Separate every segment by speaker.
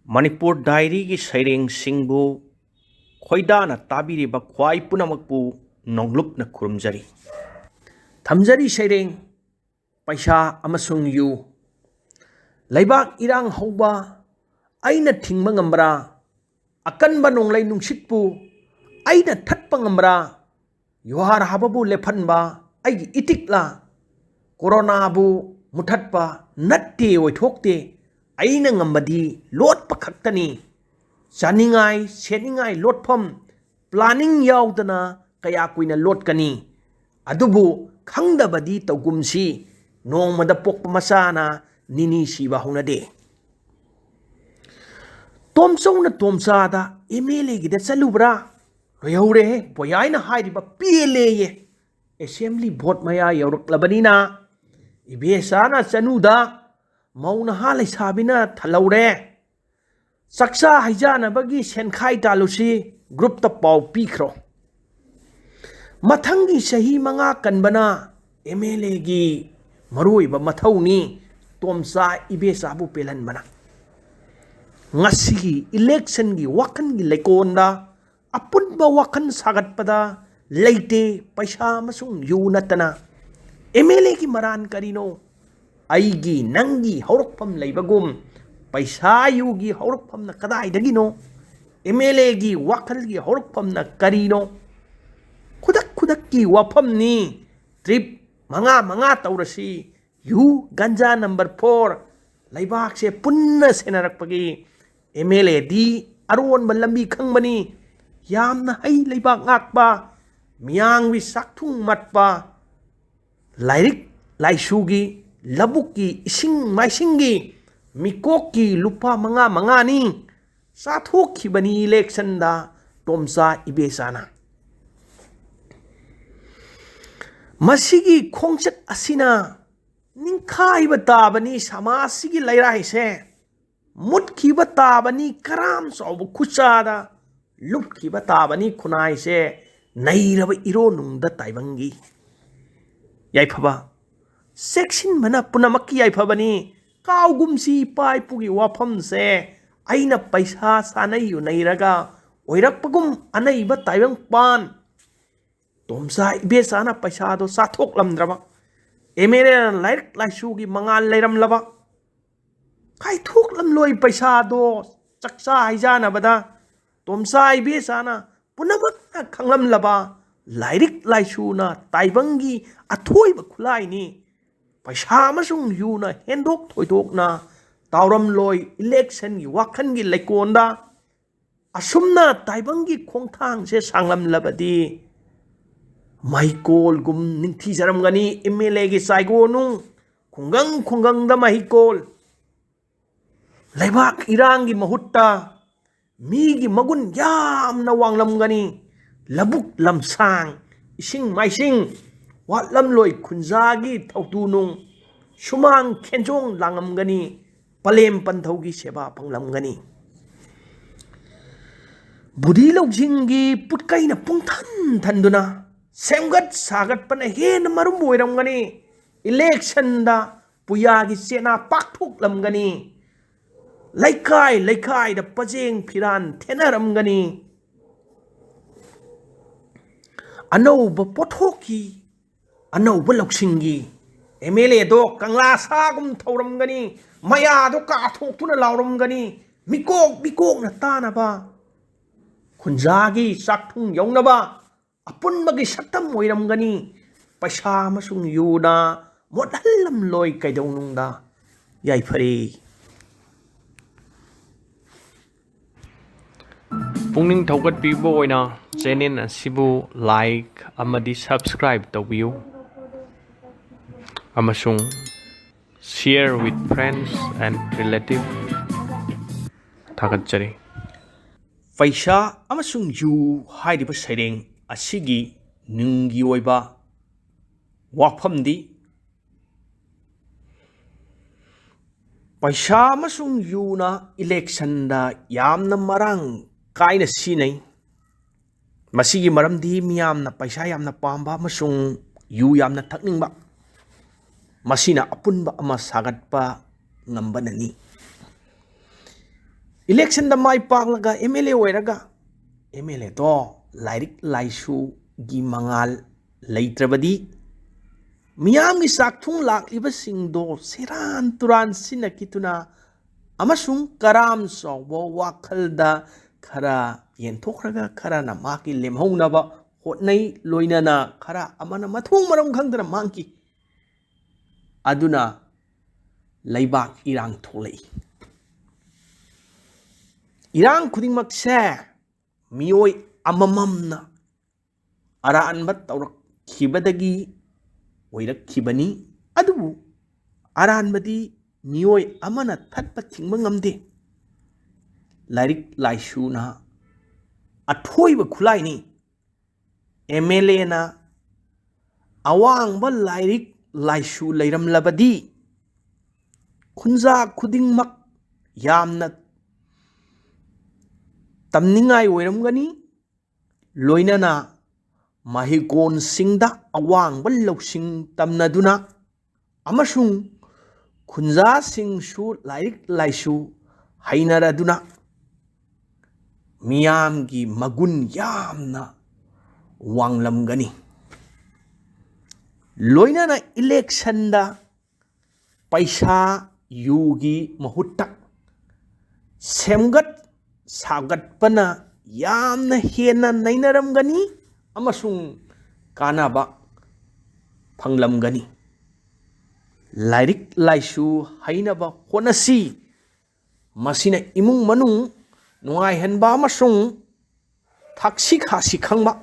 Speaker 1: ManipurDiary की Seireng singbu khoidana tabiriba khwai punamakpu nonglupna khurumjari. Thamjari Seireng Peisa Amasung Yuu Laibak irang hauba aina thingba ngambra akanba nonglai nungsitpu aina thatpa ngambra yohar hababu lephanba aigi itikla corona bu muthatpa natte oithokte aina ngambadi lotpa khaktani chaningai seningai lotpham planning yaudana kaya kuina lotkani adubu khangdabadi tawgumsi nongmada pokpa masana nini siba honade tomsona tomsada MLA gida chalubra loyore boyaina hairiba PLA ye assembly vote maya yauraklabanina ibesana chanuda mauna halai sabina thalaure saksa haijana bagi senkhai talusi group ta pau pikhro mathangi sahi manga kanbana MLA gi maruiba mathauni tomsa ibesa bu pelan bana Masigi election gi wakan gi lekonda apunba wakan sagat pada leite Peisa Amasung Yuu natana MLA gi maran karino aigi nangi haurokpam leibagum Peisa Yuu gi haurokpam na kadai dagino MLA gi wakal gi haurokpam na karino kudak ki wapam ni trip manga taurasi Yuu ganja number 4 laibak se punna senarakpagi MLA di aron balambi khangmani yamna hai laibak ngakpa miyang wi sakthung matpa Lairik-laisu gi labuki ising maisingi mikoki lupa manga ni sathokhi bani Electionda tomsa ibesana Masigi khongchat asina ningkhai batabani samasigi lairai se mutki batabani karam sobu khuchada lupki batabani khunai se nairaba ironungda taibangi yaifaba section mana punamakki yaifabani kaugumsi paipugi wafam se aina paisa sanayu nairaga oirakpagum anaiba taibang pan tomsa ibesana paisa do sathok lamdraba MLA Lairik-laisu gi mangal leiram laba kai thok lam loi paisa do chaksa haijana bada tomsa ibesana punamak khanglam laba Lairik-laisuna taibangi athoiba khulai ni Peisa Amasung Yuu na hendok thoidok na tauram loi election gi wakhan gi lekonda asumna taibangi khongthang se sanglam labadi mahikol gum ningthi jaram gani MLA gi saigo nu khungang da mahikol laibak irang gi mahutta mi gi magun yamna wanglam gani labuk lamsang ising maising watlam loi khunjagi thautu nung sumang khenjong langam gani palem panthaugi seba panglam gani budi logjingi putkaina pungthan thanduna semgat sagat pana hen marum boiram gani Electionda puyagi sena pakthuk lam gani laikai da pajeng phiran thenaram gani anauba pothoki anauba loksingi MLA do kangla sagum thauram gani maya do ka thoktuna lauram gani mikok na tanaba khunjagi sakthung yaunaba apunbagi satam oiram gani Peisa Amasung Yuu na modallam loi kaidaunungda yaifari
Speaker 2: Pungning thaugat pibo oina channel asibu like amadi subscribe tawbiu amasung share with friends and relatives thagatjari
Speaker 1: Peisa Amasung Yuu hairiba Seireng asigi nungi oiba wafamdi Peisa Amasung Yuu na Electionda yamna marang kaina shijinei Masigi maramdi miyamna paisa yamna pamba amasung Yuu yamna thakningba masina apunba ama sagatpa ngambanani election da mai paklaga MLA oiraga MLA to Lairik-laisu gi mangal leitrabadi miyam gi sakthung lakliba singdo seran-turan sinakituna amasung Karamchaoba wakhalda khara yenthokraga khara na maki lemhaunaba hotnai loinana khara amana mathung maram khangdana mangki aduna laibak irang tholei irang khudingmak se miyoi ama-mamna aranba tawrakhibadagi oirakhibani adubu aranbadi miyoi amana thatpa thingba ngamde Lairik-laisuna athoiba khulai ni MLA na awangba Lairik-laisu leiramlabadi khunja khudingmak yamna tamningai oiramgani loinana mahikon singda awangba lausing tamnaduna amasung khunja singsu Lairik-laisu hainaraduna miyamgi magun yamna wanglamgani Loinana Electionda Peisa Yuugi mahutta semgat sagatpana yamna hena nainaramgani amasung kanaba phanglamgani Lairik-laisu hainaba honasi masina emung-manung nungaihanba amasung thaksi-khasi khangba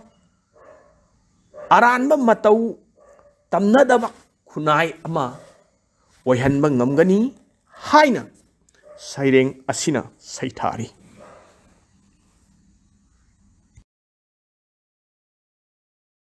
Speaker 1: aranba matau tamnadaba khunai ama oihanba ngamgani haina Seireng asina saithari